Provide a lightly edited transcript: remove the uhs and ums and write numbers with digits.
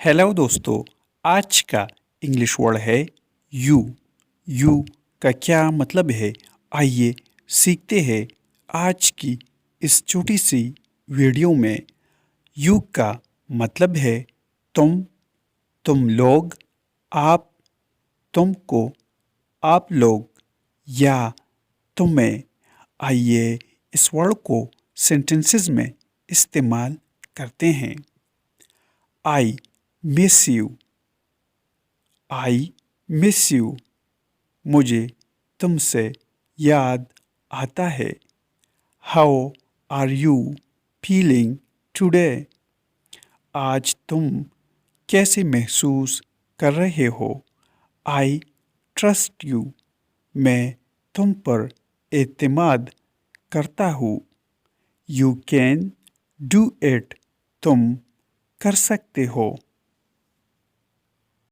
Hello दोस्तों। आज का इंग्लिश वर्ड है यू। यू का क्या मतलब है, आइए सीखते हैं आज की इस छोटी सी वीडियो में। यू का मतलब है तुम लोग, आप, तुमको, आप लोग या तुम्हें। आइए इस वर्ड को सेंटेंसेस में इस्तेमाल करते हैं। I miss you. I miss you. मुझे तुमसे याद आता है। How are you feeling today. आज तुम कैसे महसूस कर रहे हो। I trust you. मैं तुम पर एतमाद करता हूँ। You can do it. तुम कर सकते हो।